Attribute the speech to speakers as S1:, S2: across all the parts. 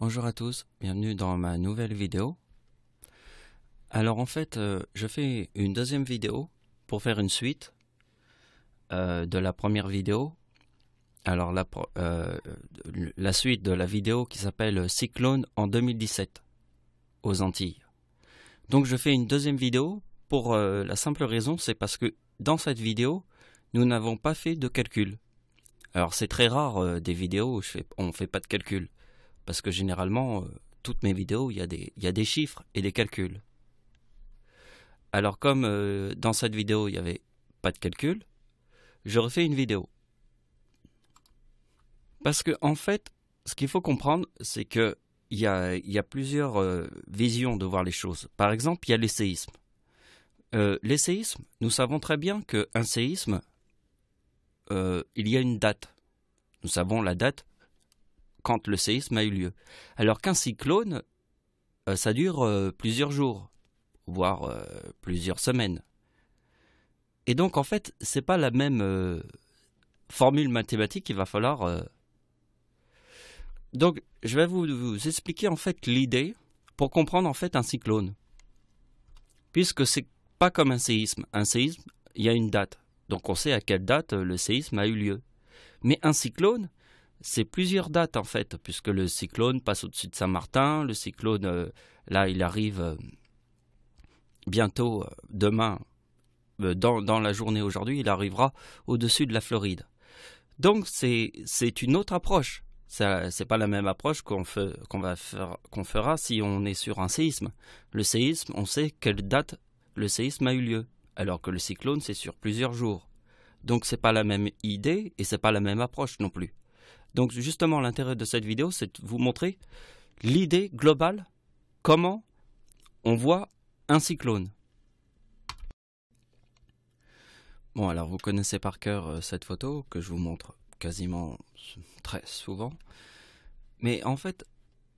S1: Bonjour à tous, bienvenue dans ma nouvelle vidéo. Alors en fait, je fais une deuxième vidéo pour faire une suite de la première vidéo. Alors la suite de la vidéo qui s'appelle Cyclone en 2017 aux Antilles. Donc je fais une deuxième vidéo pour la simple raison, c'est parce que dans cette vidéo, nous n'avons pas fait de calcul. Alors c'est très rare des vidéos où on ne fait pas de calcul. Parce que généralement, toutes mes vidéos, il y a des chiffres et des calculs. Alors comme dans cette vidéo, il n'y avait pas de calcul, je refais une vidéo. Parce que en fait, ce qu'il faut comprendre, c'est qu'il y a plusieurs visions de voir les choses. Par exemple, il y a les séismes. Les séismes, nous savons très bien qu'un séisme, il y a une date. Nous savons la date quand le séisme a eu lieu. Alors qu'un cyclone, ça dure plusieurs jours, voire plusieurs semaines. Et donc en fait, c'est pas la même formule mathématique qu'il va falloir. Donc je vais vous expliquer en fait l'idée pour comprendre en fait un cyclone. Puisque c'est pas comme un séisme. Un séisme, il y a une date. Donc on sait à quelle date le séisme a eu lieu. Mais un cyclone, c'est plusieurs dates en fait, puisque le cyclone passe au-dessus de Saint-Martin, le cyclone, là il arrive bientôt, demain, dans la journée aujourd'hui, il arrivera au-dessus de la Floride. Donc c'est une autre approche. C'est pas la même approche qu'on fera si on est sur un séisme. Le séisme, on sait quelle date le séisme a eu lieu, alors que le cyclone c'est sur plusieurs jours. Donc c'est pas la même idée et c'est pas la même approche non plus. Donc justement l'intérêt de cette vidéo c'est de vous montrer l'idée globale, comment on voit un cyclone. Bon alors vous connaissez par cœur cette photo que je vous montre quasiment très souvent. Mais en fait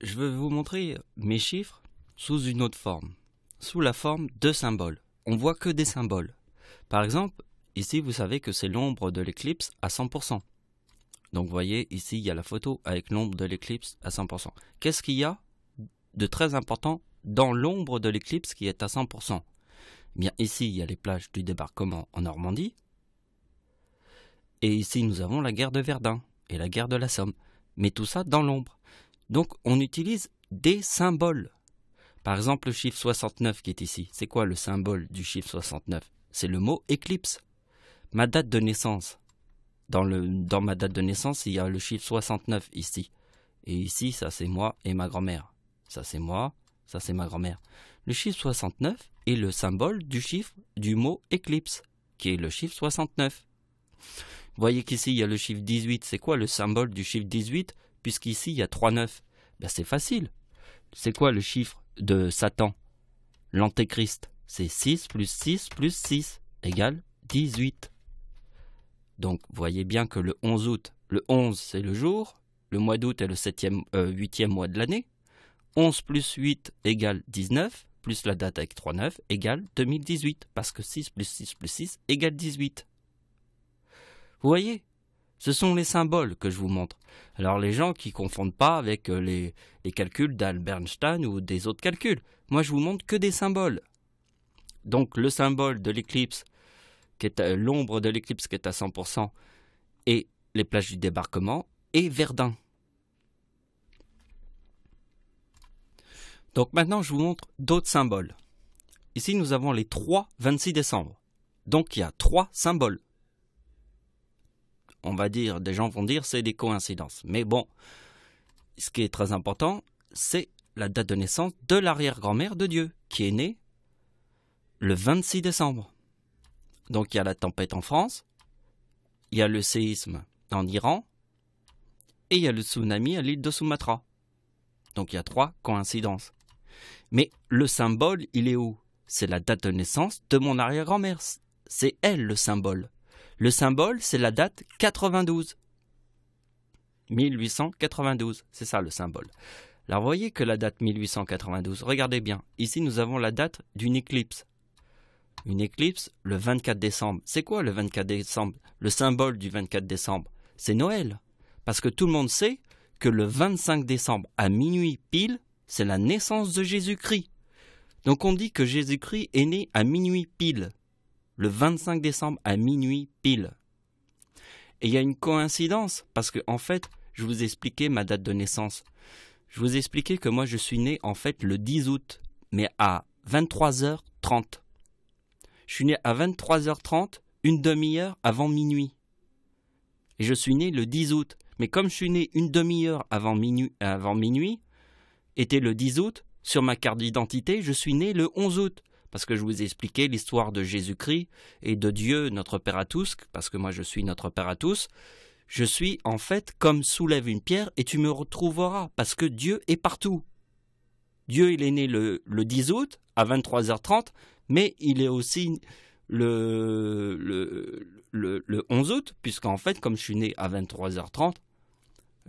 S1: je veux vous montrer mes chiffres sous une autre forme, sous la forme de symboles. On voit que des symboles. Par exemple, ici vous savez que c'est l'ombre de l'éclipse à 100%. Donc vous voyez, ici, il y a la photo avec l'ombre de l'éclipse à 100%. Qu'est-ce qu'il y a de très important dans l'ombre de l'éclipse qui est à 100%? Eh bien, ici, il y a les plages du débarquement en Normandie. Et ici, nous avons la guerre de Verdun et la guerre de la Somme. Mais tout ça dans l'ombre. Donc, on utilise des symboles. Par exemple, le chiffre 69 qui est ici. C'est quoi le symbole du chiffre 69? C'est le mot éclipse. Ma date de naissance. Dans ma date de naissance, il y a le chiffre 69 ici. Et ici, ça c'est moi et ma grand-mère. Ça c'est moi, ça c'est ma grand-mère. Le chiffre 69 est le symbole du chiffre du mot éclipse, qui est le chiffre 69. Vous voyez qu'ici, il y a le chiffre 18. C'est quoi le symbole du chiffre 18? Puisqu'ici, il y a 3 9. Ben, c'est facile. C'est quoi le chiffre de Satan? L'antéchrist. C'est 6 plus 6 plus 6 égale 18. Donc, vous voyez bien que le 11 août, le 11 c'est le jour, le mois d'août est le 8e mois de l'année, 11 plus 8 égale 19, plus la date avec 3 9 égale 2018, parce que 6 plus 6 plus 6 égale 18. Vous voyez, ce sont les symboles que je vous montre. Alors les gens qui ne confondent pas avec les calculs d'Albert Einstein ou des autres calculs, moi je vous montre que des symboles. Donc le symbole de l'éclipse, qui est l'ombre de l'éclipse qui est à 100%, et les plages du débarquement, et Verdun. Donc maintenant, je vous montre d'autres symboles. Ici, nous avons les 3 26 décembre. Donc il y a 3 symboles. On va dire, des gens vont dire, c'est des coïncidences. Mais bon, ce qui est très important, c'est la date de naissance de l'arrière-grand-mère de Dieu, qui est née le 26 décembre. Donc il y a la tempête en France, il y a le séisme en Iran, et il y a le tsunami à l'île de Sumatra. Donc il y a 3 coïncidences. Mais le symbole, il est où? C'est la date de naissance de mon arrière-grand-mère. C'est elle le symbole. Le symbole, c'est la date 92. 1892, c'est ça le symbole. Alors vous voyez que la date 1892, regardez bien, ici nous avons la date d'une éclipse. Une éclipse le 24 décembre. C'est quoi le 24 décembre? Le symbole du 24 décembre, c'est Noël. Parce que tout le monde sait que le 25 décembre à minuit pile, c'est la naissance de Jésus-Christ. Donc on dit que Jésus-Christ est né à minuit pile, le 25 décembre à minuit pile. Et il y a une coïncidence, parce que en fait, je vous ai expliqué ma date de naissance. Je vous ai expliqué que moi je suis né en fait le 10 août, mais à 23h30. Je suis né à 23h30, une demi-heure avant minuit. Et je suis né le 10 août. Mais comme je suis né une demi-heure avant minuit, était le 10 août, sur ma carte d'identité, je suis né le 11 août. Parce que je vous ai expliqué l'histoire de Jésus-Christ et de Dieu, notre Père à tous, parce que moi je suis notre Père à tous. Je suis en fait comme soulève une pierre et tu me retrouveras, parce que Dieu est partout. Dieu, il est né le 10 août à 23h30, mais il est aussi le 11 août, puisqu'en fait, comme je suis né à 23h30,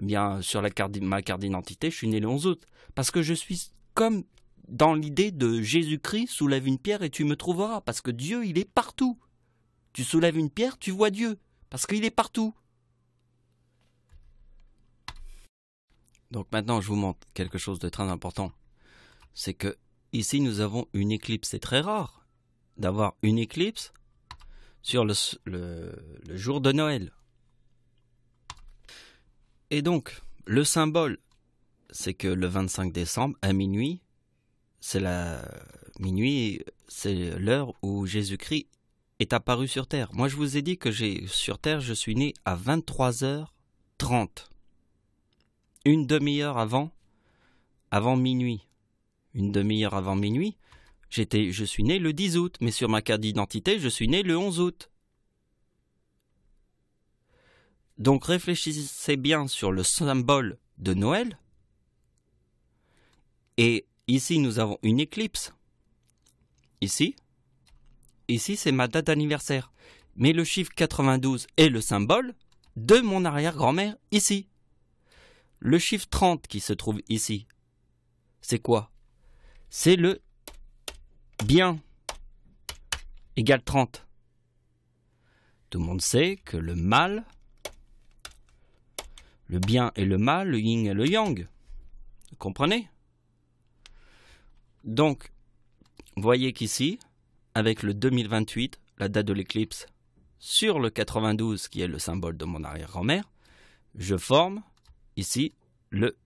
S1: eh bien, sur ma carte d'identité, je suis né le 11 août. Parce que je suis comme dans l'idée de Jésus-Christ, soulève une pierre et tu me trouveras, parce que Dieu, il est partout. Tu soulèves une pierre, tu vois Dieu, parce qu'il est partout. Donc maintenant, je vous montre quelque chose de très important. C'est que ici, nous avons une éclipse. C'est très rare d'avoir une éclipse sur le jour de Noël. Et donc, le symbole, c'est que le 25 décembre, à minuit, c'est l'heure où Jésus-Christ est apparu sur Terre. Moi, je vous ai dit que sur Terre, je suis né à 23h30. Une demi-heure avant minuit. Une demi-heure avant minuit, je suis né le 10 août, mais sur ma carte d'identité, je suis né le 11 août. Donc réfléchissez bien sur le symbole de Noël. Et ici, nous avons une éclipse. Ici, c'est ma date d'anniversaire. Mais le chiffre 92 est le symbole de mon arrière-grand-mère ici. Le chiffre 30 qui se trouve ici, c'est quoi? C'est le bien égale 30. Tout le monde sait que le mal, le bien et le mal, le yin et le yang. Vous comprenez? Donc, voyez qu'ici, avec le 2028, la date de l'éclipse, sur le 92, qui est le symbole de mon arrière-grand-mère, je forme ici le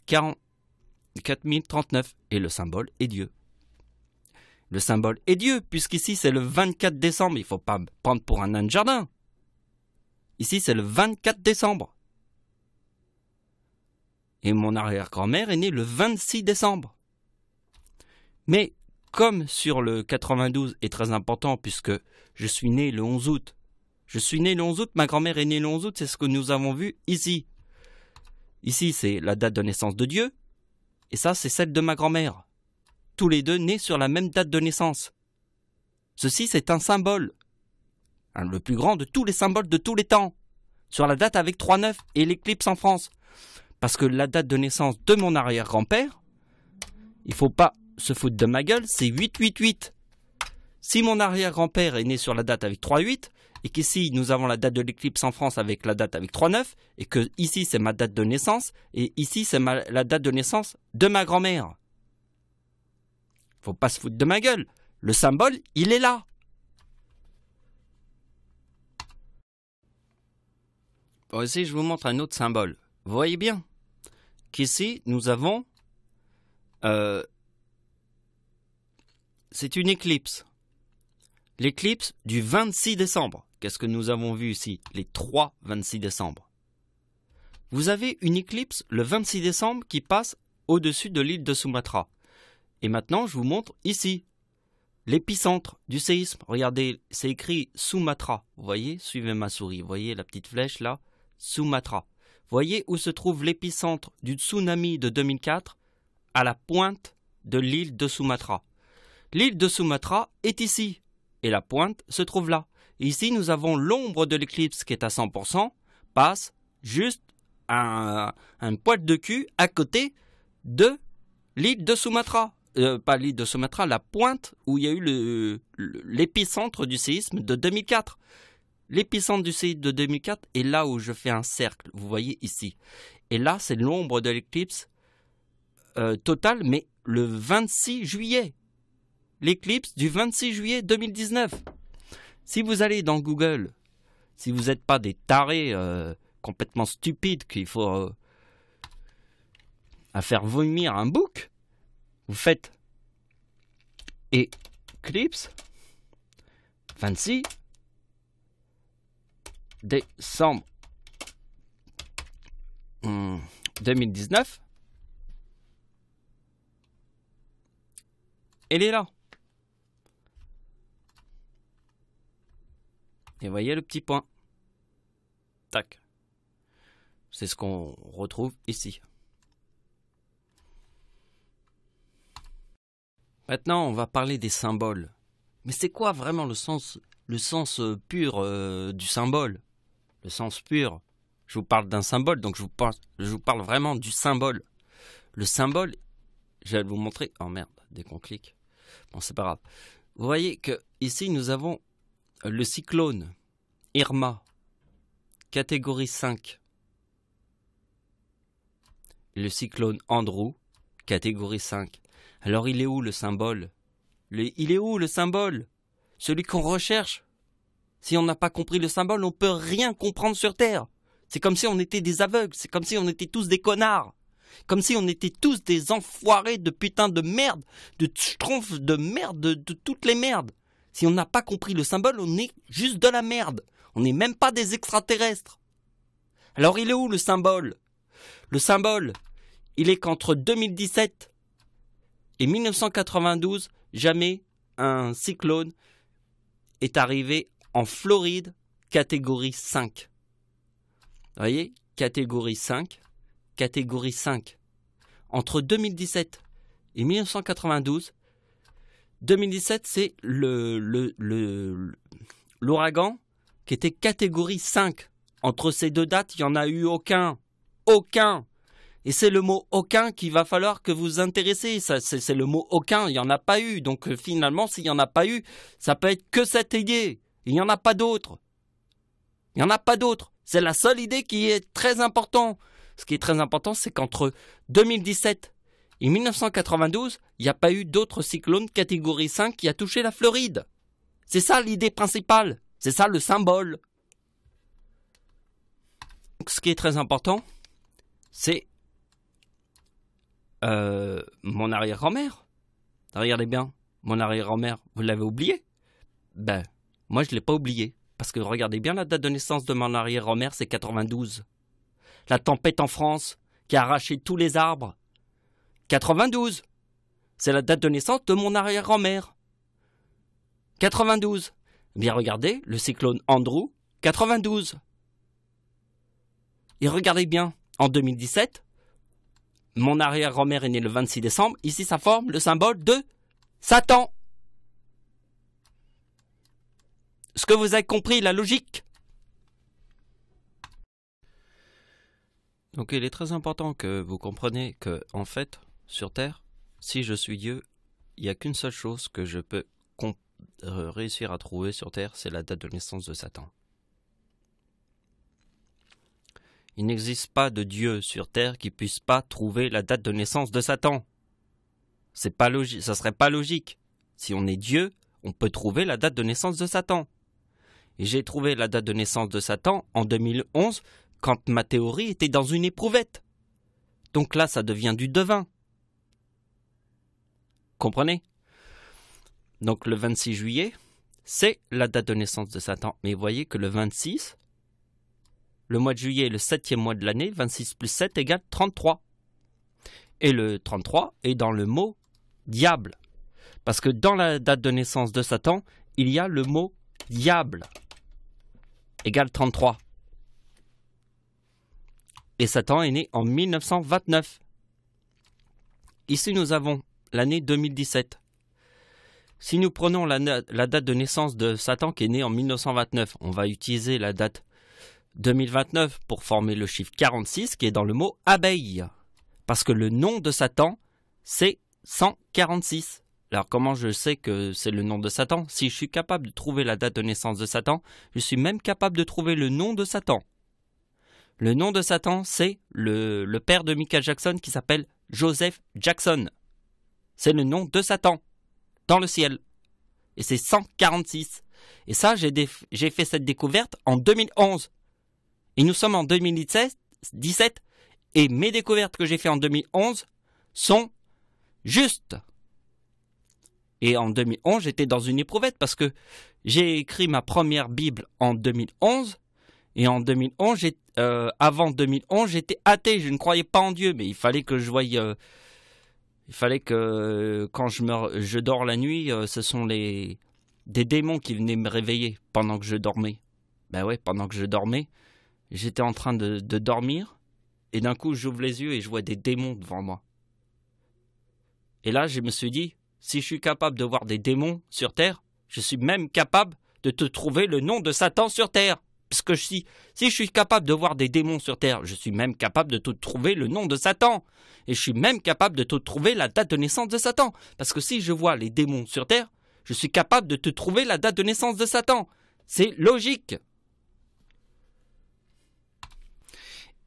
S1: 4039 et le symbole est Dieu. Le symbole est Dieu, puisqu'ici c'est le 24 décembre. Il ne faut pas me prendre pour un nain de jardin. Ici c'est le 24 décembre. Et mon arrière-grand-mère est née le 26 décembre. Mais comme sur le 92 est très important, puisque je suis né le 11 août. Je suis né le 11 août, ma grand-mère est née le 11 août, c'est ce que nous avons vu ici. Ici c'est la date de naissance de Dieu. Et ça, c'est celle de ma grand-mère. Tous les deux nés sur la même date de naissance. Ceci, c'est un symbole. Le plus grand de tous les symboles de tous les temps. Sur la date avec 3-9 et l'éclipse en France. Parce que la date de naissance de mon arrière-grand-père, il ne faut pas se foutre de ma gueule, c'est 888. Si mon arrière-grand-père est né sur la date avec 3-8, et qu'ici nous avons la date de l'éclipse en France avec la date avec 3-9, et que ici c'est ma date de naissance, et ici c'est la date de naissance de ma grand-mère. Faut pas se foutre de ma gueule. Le symbole, il est là. Bon, ici je vous montre un autre symbole. Vous voyez bien qu'ici nous avons c'est une éclipse. L'éclipse du 26 décembre. Qu'est-ce que nous avons vu ici? Les 3 26 décembre. Vous avez une éclipse le 26 décembre qui passe au-dessus de l'île de Sumatra. Et maintenant, je vous montre ici l'épicentre du séisme. Regardez, c'est écrit Sumatra. Vous voyez? Suivez ma souris. Vous voyez la petite flèche là? Sumatra. Vous voyez où se trouve l'épicentre du tsunami de 2004? À la pointe de l'île de Sumatra. L'île de Sumatra est ici. Et la pointe se trouve là. Et ici, nous avons l'ombre de l'éclipse qui est à 100%, passe juste un poil de cul à côté de l'île de Sumatra. Pas l'île de Sumatra, la pointe où il y a eu l'épicentre du séisme de 2004. L'épicentre du séisme de 2004 est là où je fais un cercle, vous voyez ici. Et là, c'est l'ombre de l'éclipse totale, mais le 26 juillet. L'éclipse du 26 juillet 2019. Si vous allez dans Google, si vous n'êtes pas des tarés complètement stupides qu'il faut à faire vomir un bouc, vous faites éclipse 26 décembre 2019. Elle est là. Et voyez le petit point. Tac. C'est ce qu'on retrouve ici. Maintenant, on va parler des symboles. Mais c'est quoi vraiment le sens pur du symbole? Le sens pur. Je vous parle d'un symbole, donc je vous parle vraiment du symbole. Le symbole, je vais vous montrer. Oh merde, dès qu'on clique. Bon, c'est pas grave. Vous voyez que ici, nous avons le cyclone Irma, catégorie 5. Le cyclone Andrew, catégorie 5. Alors, il est où le symbole? Il est où le symbole? Celui qu'on recherche. Si on n'a pas compris le symbole, on ne peut rien comprendre sur Terre. C'est comme si on était des aveugles, c'est comme si on était tous des connards. Comme si on était tous des enfoirés de putain de merde, de schtroumpfs de merde, de toutes les merdes. Si on n'a pas compris le symbole, on est juste de la merde. On n'est même pas des extraterrestres. Alors il est où le symbole? Le symbole, il est qu'entre 2017 et 1992, jamais un cyclone est arrivé en Floride, catégorie 5. Vous voyez, catégorie 5. Catégorie 5. Entre 2017 et 1992, 2017 c'est l'ouragan qui était catégorie 5. Entre ces deux dates, il n'y en a eu aucun. Aucun. Et c'est le mot aucun qu'il va falloir que vous intéressez. C'est le mot aucun, il n'y en a pas eu. Donc finalement, s'il n'y en a pas eu, ça peut être que cette idée. Il n'y en a pas d'autre. Il n'y en a pas d'autre. C'est la seule idée qui est très importante. Ce qui est très important, c'est qu'entre 2017 et 1992, il n'y a pas eu d'autres cyclones catégorie 5 qui a touché la Floride. C'est ça l'idée principale. C'est ça le symbole. Donc, ce qui est très important, c'est mon arrière-grand-mère. Regardez bien, mon arrière-grand-mère, vous l'avez oublié? Ben, moi je ne l'ai pas oublié. Parce que regardez bien la date de naissance de mon arrière-grand-mère, c'est 92. La tempête en France qui a arraché tous les arbres. 92. C'est la date de naissance de mon arrière-grand-mère. 92. Eh bien regardez, le cyclone Andrew, 92. Et regardez bien, en 2017, mon arrière-grand-mère est née le 26 décembre. Ici, ça forme le symbole de Satan. Est-ce que vous avez compris la logique? Donc il est très important que vous compreniez que, en fait, sur Terre, si je suis Dieu, il n'y a qu'une seule chose que je peux réussir à trouver sur Terre, c'est la date de naissance de Satan. Il n'existe pas de Dieu sur Terre qui puisse pas trouver la date de naissance de Satan. C'est pas logique, ça serait pas logique. Si on est Dieu, on peut trouver la date de naissance de Satan. Et j'ai trouvé la date de naissance de Satan en 2011, quand ma théorie était dans une éprouvette. Donc là, ça devient du devin. Comprenez? Donc le 26 juillet, c'est la date de naissance de Satan. Mais vous voyez que le 26, le mois de juillet est le 7e mois de l'année, 26 plus 7 égale 33. Et le 33 est dans le mot diable. Parce que dans la date de naissance de Satan, il y a le mot diable. Égale 33. Et Satan est né en 1929. Ici, nous avons l'année 2017. Si nous prenons la date de naissance de Satan qui est né en 1929, on va utiliser la date 2029 pour former le chiffre 46 qui est dans le mot abeille. Parce que le nom de Satan, c'est 146. Alors comment je sais que c'est le nom de Satan? Si je suis capable de trouver la date de naissance de Satan, je suis même capable de trouver le nom de Satan. Le nom de Satan, c'est le père de Michael Jackson qui s'appelle Joseph Jackson. C'est le nom de Satan, dans le ciel. Et c'est 146. Et ça, j'ai fait cette découverte en 2011. Et nous sommes en 2017, et mes découvertes que j'ai fait en 2011 sont justes. Et en 2011, j'étais dans une éprouvette parce que j'ai écrit ma première Bible en 2011. Et en 2011, avant 2011, j'étais athée. Je ne croyais pas en Dieu. Mais il fallait que je voie... il fallait que quand je dors la nuit, ce sont des démons qui venaient me réveiller pendant que je dormais. Ben ouais, pendant que je dormais, j'étais en train de dormir. Et d'un coup, j'ouvre les yeux et je vois des démons devant moi. Et là, je me suis dit... Si je suis capable de voir des démons sur Terre, je suis même capable de te trouver le nom de Satan sur Terre. Parce que si je suis capable de voir des démons sur Terre, je suis même capable de te trouver le nom de Satan. Et je suis même capable de te trouver la date de naissance de Satan. Parce que si je vois les démons sur Terre, je suis capable de te trouver la date de naissance de Satan. C'est logique.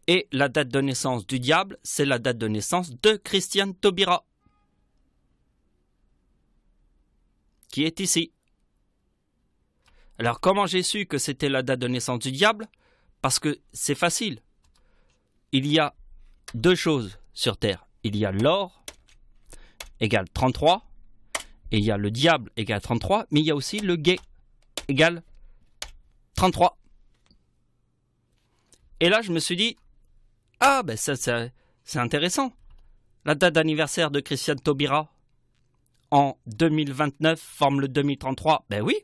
S1: Et la date de naissance du diable, c'est la date de naissance de Christiane Taubira, qui est ici. Alors comment j'ai su que c'était la date de naissance du diable? Parce que c'est facile. Il y a deux choses sur Terre. Il y a l'or égale 33, et il y a le diable égale 33, mais il y a aussi le gay égale 33. Et là je me suis dit, ah ben ça c'est intéressant. La date d'anniversaire de Christiane Taubira en 2029 forme le 2033. Ben oui,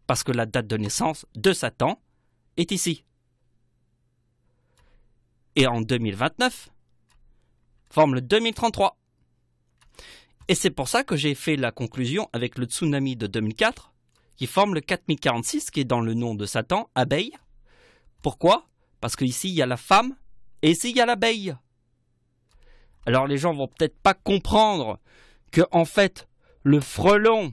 S1: parce que la date de naissance de Satan est ici. Et en 2029 forme le 2033. Et c'est pour ça que j'ai fait la conclusion avec le tsunami de 2004 qui forme le 4046 qui est dans le nom de Satan, abeille. Pourquoi? Parce qu'ici il y a la femme et ici il y a l'abeille. Alors les gens vont peut-être pas comprendre que en fait le frelon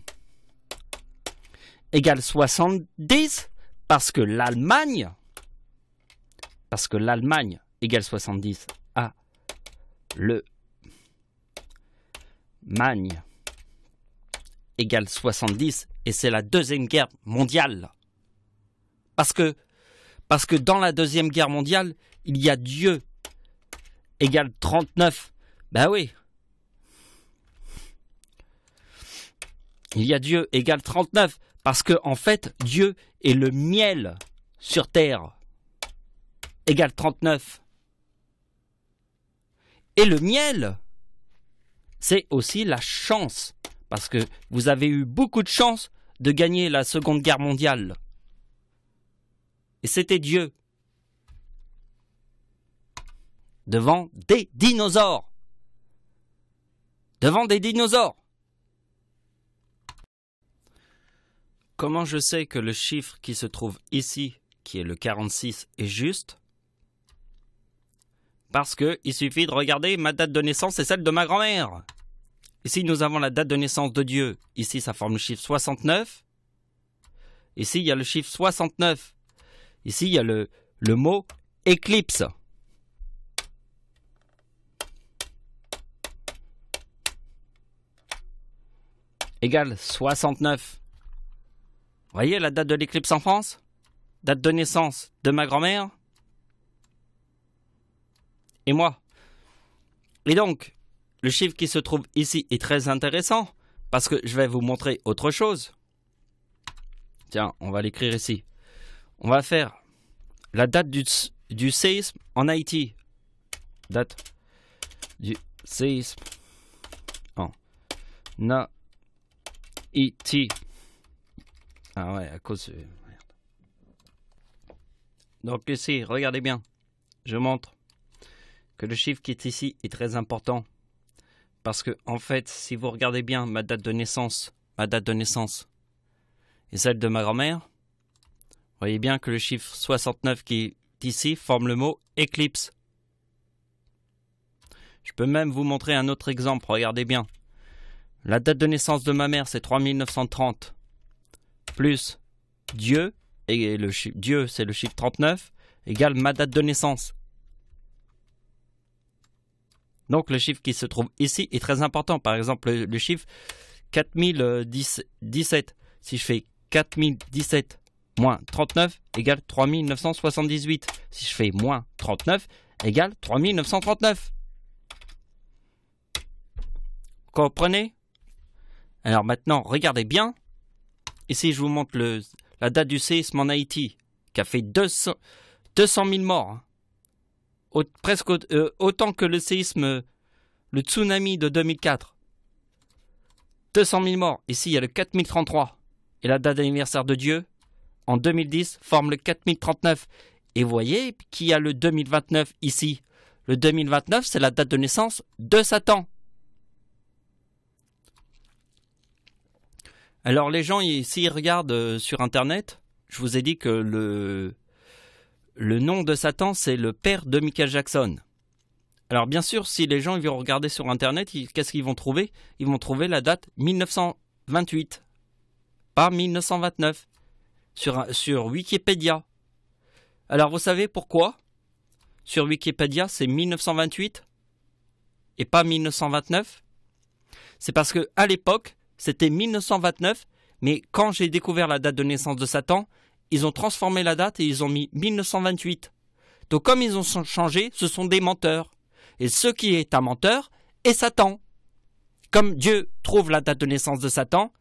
S1: égale 70 parce que l'Allemagne égale 70 à le Magne égale 70 et c'est la Deuxième Guerre mondiale. Parce que dans la Deuxième Guerre mondiale, il y a Dieu égale 39. Ben oui. Il y a Dieu égale 39 parce que en fait, Dieu est le miel sur terre égale 39. Et le miel, c'est aussi la chance parce que vous avez eu beaucoup de chance de gagner la Seconde Guerre mondiale. Et c'était Dieu devant des dinosaures. Devant des dinosaures. Comment je sais que le chiffre qui se trouve ici, qui est le 46, est juste? Parce qu'il suffit de regarder ma date de naissance et celle de ma grand-mère. Ici, nous avons la date de naissance de Dieu. Ici, ça forme le chiffre 69. Ici, il y a le chiffre 69. Ici, il y a le mot éclipse. Égale 69. Vous voyez la date de l'éclipse en France? Date de naissance de ma grand-mère et moi. Et donc, le chiffre qui se trouve ici est très intéressant parce que je vais vous montrer autre chose. Tiens, on va l'écrire ici. On va faire la date du séisme en Haïti. Date du séisme en Haïti. Ah ouais, à cause de... Merde. Donc ici, regardez bien. Je montre que le chiffre qui est ici est très important. Parce que, en fait, si vous regardez bien ma date de naissance et celle de ma grand-mère, vous voyez bien que le chiffre 69 qui est ici forme le mot éclipse. Je peux même vous montrer un autre exemple, regardez bien. La date de naissance de ma mère, c'est 3930. Plus Dieu, et le chiffre, Dieu, c'est le chiffre 39, égale ma date de naissance. Donc le chiffre qui se trouve ici est très important. Par exemple, le chiffre 4017. Si je fais 4017 moins 39 égale 3978. Si je fais moins 39 égale 3939. Comprenez? Alors maintenant, regardez bien. Ici, je vous montre la date du séisme en Haïti, qui a fait 200 000 morts. Presque autant que le séisme, le tsunami de 2004. 200 000 morts. Ici, il y a le 4033. Et la date d'anniversaire de Dieu, en 2010, forme le 4039. Et vous voyez qu'il y a le 2029 ici. Le 2029, c'est la date de naissance de Satan. Alors les gens, s'ils regardent sur Internet, je vous ai dit que le nom de Satan, c'est le père de Michael Jackson. Alors bien sûr, si les gens ils vont regarder sur Internet, qu'est-ce qu'ils vont trouver? Ils vont trouver la date 1928, pas 1929, sur Wikipédia. Alors vous savez pourquoi? Sur Wikipédia, c'est 1928 et pas 1929. C'est parce qu'à l'époque, c'était 1929, mais quand j'ai découvert la date de naissance de Satan, ils ont transformé la date et ils ont mis 1928. Donc comme ils ont changé, ce sont des menteurs. Et ce qui est un menteur est Satan. Comme Dieu trouve la date de naissance de Satan,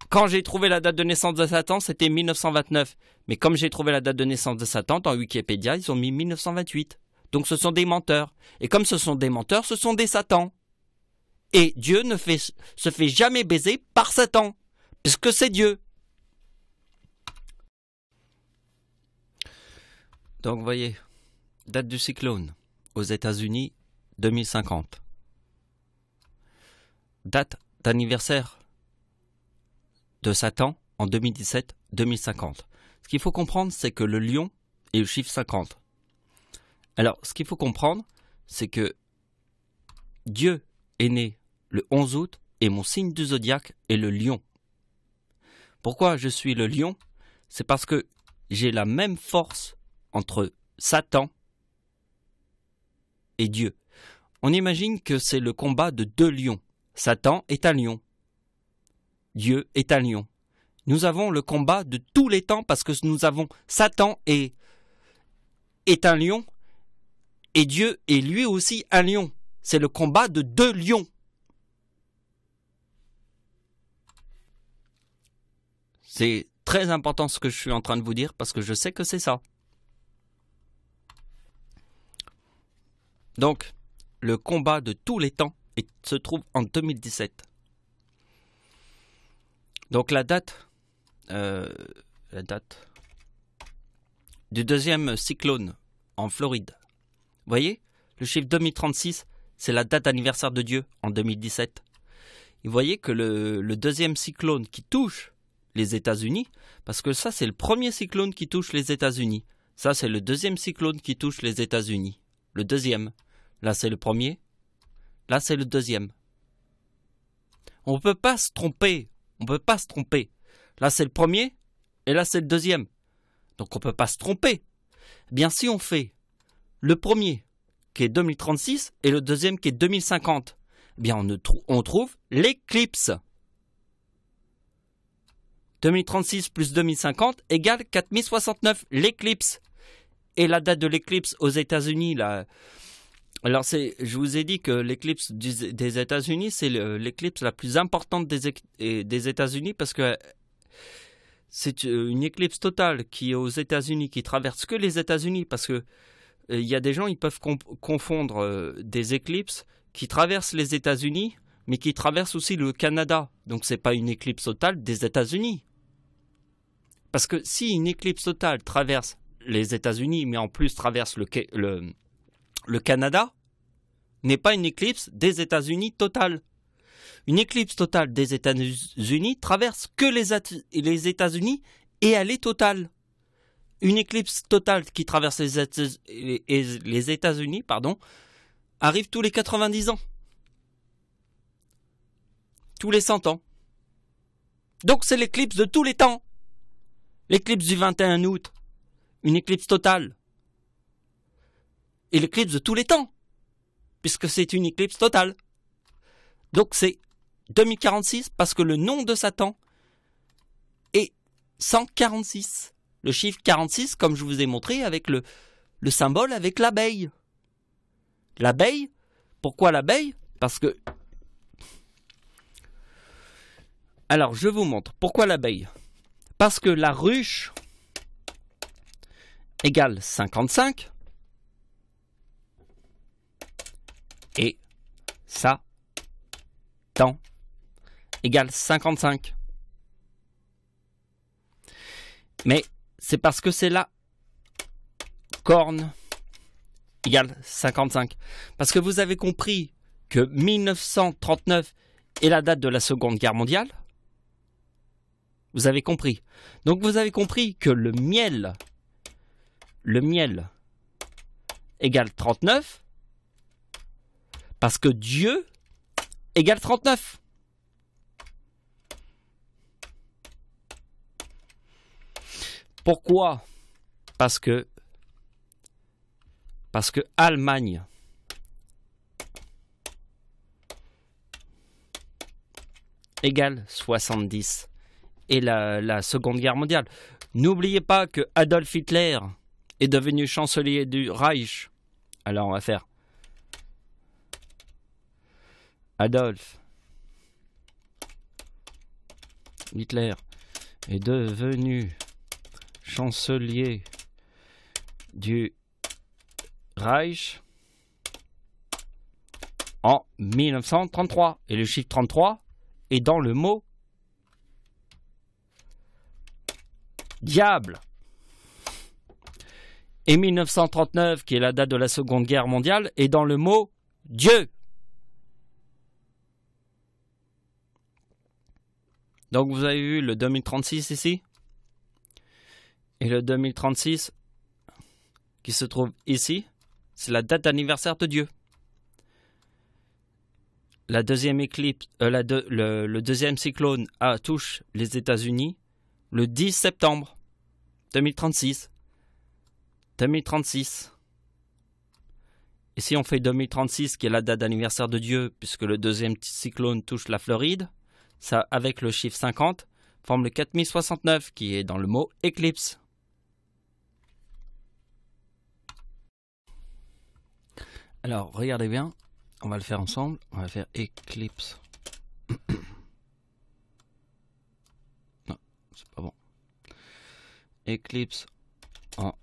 S1: quand j'ai trouvé la date de naissance de Satan, c'était 1929. Mais comme j'ai trouvé la date de naissance de Satan, dans Wikipédia, ils ont mis 1928. Donc ce sont des menteurs. Et comme ce sont des menteurs, ce sont des Satans. Et Dieu se fait jamais baiser par Satan, puisque c'est Dieu. Donc, vous voyez, date du cyclone aux États-Unis, 2050. Date d'anniversaire de Satan en 2017-2050. Ce qu'il faut comprendre, c'est que le lion est le chiffre 50. Alors, ce qu'il faut comprendre, c'est que Dieu est né le 11 août et mon signe du zodiaque est le lion. Pourquoi je suis le lion? C'est parce que j'ai la même force entre Satan et Dieu. On imagine que c'est le combat de deux lions. Satan est un lion. Dieu est un lion. Nous avons le combat de tous les temps parce que nous avons Satan est un lion et Dieu est lui aussi un lion. C'est le combat de deux lions. C'est très important ce que je suis en train de vous dire parce que je sais que c'est ça. Donc, le combat de tous les temps se trouve en 2017. Donc la date du deuxième cyclone en Floride. Vous voyez, le chiffre 2036, c'est la date d'anniversaire de Dieu en 2017. Et vous voyez que le deuxième cyclone qui touche les États-Unis, parce que ça c'est le premier cyclone qui touche les États-Unis. Ça c'est le deuxième cyclone qui touche les États-Unis. Le deuxième. Là c'est le premier. Là c'est le deuxième. On ne peut pas se tromper. On ne peut pas se tromper. Là c'est le premier et là c'est le deuxième. Donc on ne peut pas se tromper. Eh bien si on fait le premier qui est 2036 et le deuxième qui est 2050, eh bien on trouve l'éclipse. 2036 plus 2050 égale 4069, l'éclipse. Et la date de l'éclipse aux États-Unis, là. Alors, je vous ai dit que l'éclipse des États-Unis, c'est l'éclipse la plus importante des États-Unis parce que c'est une éclipse totale qui est aux États-Unis, qui traverse que les États-Unis parce que il y a des gens, ils peuvent confondre des éclipses qui traversent les États-Unis, mais qui traversent aussi le Canada. Donc, c'est pas une éclipse totale des États-Unis. Parce que si une éclipse totale traverse les États-Unis, mais en plus traverse le Canada, n'est pas une éclipse des États-Unis totale. Une éclipse totale des États-Unis traverse que les États-Unis et elle est totale. Une éclipse totale qui traverse les États-Unis, arrive tous les 90 ans. tous les 100 ans. Donc c'est l'éclipse de tous les temps. L'éclipse du 21 août, une éclipse totale. Et l'éclipse de tous les temps, puisque c'est une éclipse totale. Donc c'est 2046, parce que le nom de Satan est 146. Le chiffre 46, comme je vous ai montré, avec le symbole, avec l'abeille. L'abeille, pourquoi l'abeille? Parce que... Alors, je vous montre. Pourquoi l'abeille? Parce que la ruche égale 55 et Satan égale 55. Mais c'est parce que c'est la corne égale 55. Parce que vous avez compris que 1939 est la date de la Seconde Guerre mondiale. Vous avez compris. Donc vous avez compris que le miel égale 39 parce que Dieu égale 39. Pourquoi? Parce que Allemagne égale 70 et la Seconde Guerre mondiale. N'oubliez pas que Adolf Hitler est devenu chancelier du Reich. Alors on va faire Adolf Hitler est devenu chancelier du Reich en 1933. Et le chiffre 33 est dans le mot diable. Et 1939, qui est la date de la Seconde Guerre mondiale, est dans le mot Dieu. Donc vous avez vu le 2036 ici. Et le 2036 qui se trouve ici, c'est la date d'anniversaire de Dieu. La deuxième éclipse, le deuxième cyclone touche les États-Unis le 10 septembre 2036. 2036. Et si on fait 2036, qui est la date d'anniversaire de Dieu, puisque le deuxième cyclone touche la Floride, ça, avec le chiffre 50, forme le 4069, qui est dans le mot éclipse. Alors, regardez bien, on va le faire ensemble, on va faire éclipse. Non, c'est pas bon. Éclipse en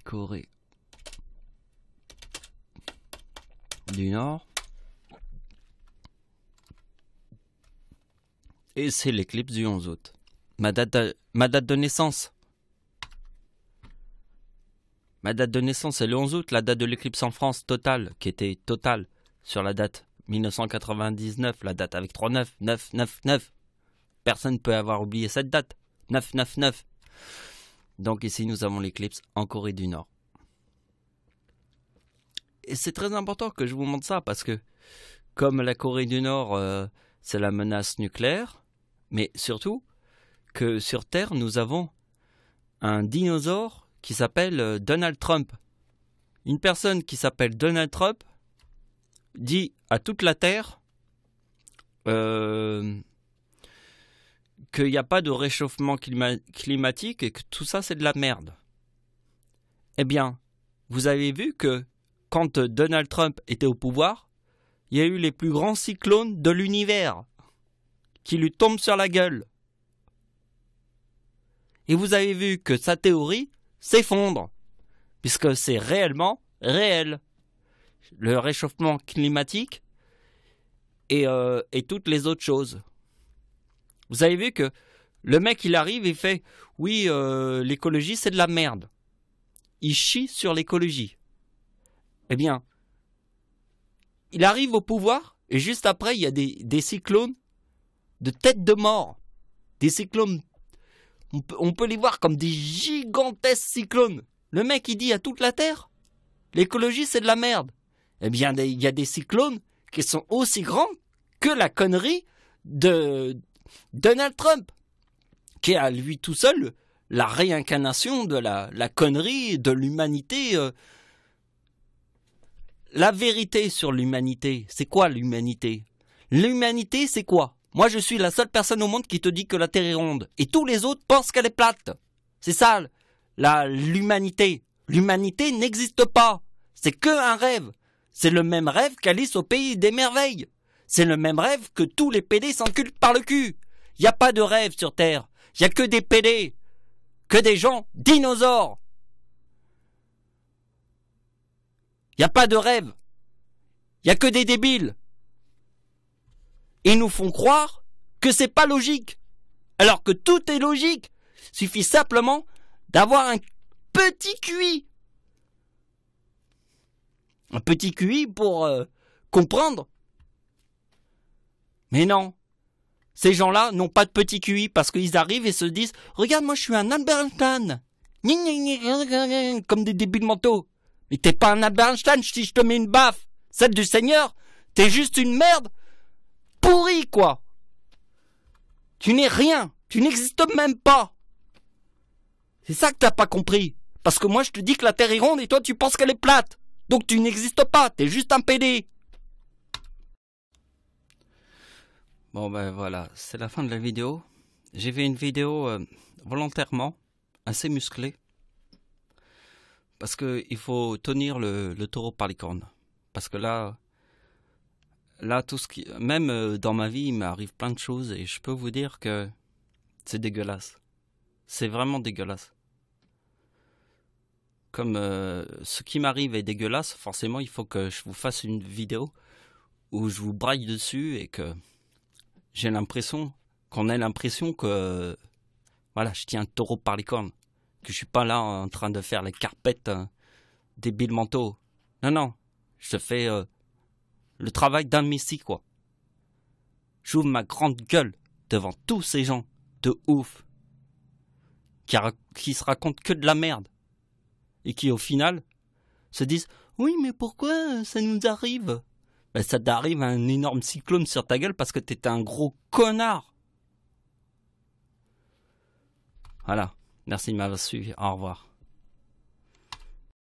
S1: Corée du Nord. Et c'est l'éclipse du 11 août. Ma date de naissance. Ma date de naissance est le 11 août, la date de l'éclipse en France totale, qui était totale sur la date 1999, la date avec 3 9, 9, 9, 9. Personne ne peut avoir oublié cette date. 9, 9, 9. Donc ici, nous avons l'éclipse en Corée du Nord. Et c'est très important que je vous montre ça, parce que comme la Corée du Nord, c'est la menace nucléaire, mais surtout que sur Terre, nous avons un dinosaure qui s'appelle Donald Trump. Une personne qui s'appelle Donald Trump dit à toute la Terre qu'il n'y a pas de réchauffement climatique et que tout ça c'est de la merde. Eh bien, vous avez vu que quand Donald Trump était au pouvoir, il y a eu les plus grands cyclones de l'univers qui lui tombent sur la gueule. Et vous avez vu que sa théorie s'effondre, puisque c'est réellement réel. Le réchauffement climatique et toutes les autres choses. Vous avez vu que le mec, il arrive et fait « Oui, l'écologie, c'est de la merde. » Il chie sur l'écologie. Eh bien, il arrive au pouvoir et juste après, il y a des cyclones de tête de mort. Des cyclones, on peut les voir comme des gigantesques cyclones. Le mec, il dit à toute la Terre, l'écologie, c'est de la merde. Eh bien, il y a des cyclones qui sont aussi grands que la connerie de Donald Trump, qui est à lui tout seul la réincarnation de la connerie de l'humanité. La vérité sur l'humanité, c'est quoi l'humanité? L'humanité, c'est quoi? Moi, je suis la seule personne au monde qui te dit que la Terre est ronde. Et tous les autres pensent qu'elle est plate. C'est ça, l'humanité. L'humanité n'existe pas. C'est que un rêve. C'est le même rêve qu'Alice au pays des merveilles. C'est le même rêve que tous les PD s'enculent par le cul. Il n'y a pas de rêve sur Terre. Il n'y a que des PD. Que des gens dinosaures. Il n'y a pas de rêve. Il n'y a que des débiles. Ils nous font croire que c'est pas logique. Alors que tout est logique. Suffit simplement d'avoir un petit QI. Un petit QI pour comprendre. Mais non. Ces gens-là n'ont pas de petit QI parce qu'ils arrivent et se disent « Regarde, moi je suis un Albert Einstein. » Comme des débiles mentaux. Mais t'es pas un Albert Einstein si je te mets une baffe. Celle du Seigneur, t'es juste une merde pourrie, quoi. Tu n'es rien. Tu n'existes même pas. C'est ça que t'as pas compris. Parce que moi je te dis que la Terre est ronde et toi tu penses qu'elle est plate. Donc tu n'existes pas. T'es juste un PD. Bon ben voilà, c'est la fin de la vidéo. J'ai fait une vidéo volontairement assez musclée. Parce qu'il faut tenir le taureau par les cornes. Parce que là tout ce qui... Même dans ma vie, il m'arrive plein de choses et je peux vous dire que c'est dégueulasse. C'est vraiment dégueulasse. Comme ce qui m'arrive est dégueulasse, forcément il faut que je vous fasse une vidéo où je vous braille dessus et que j'ai l'impression, qu'on ait l'impression que voilà, je tiens un taureau par les cornes. Que je suis pas là en train de faire les carpettes débiles mentaux. Non, non, je fais le travail d'un messie, quoi. J'ouvre ma grande gueule devant tous ces gens de ouf qui se racontent que de la merde et qui au final se disent « Oui, mais pourquoi ça nous arrive ?» Ben, ça t'arrive un énorme cyclone sur ta gueule parce que t'étais un gros connard. Voilà. Merci de m'avoir suivi. Au revoir.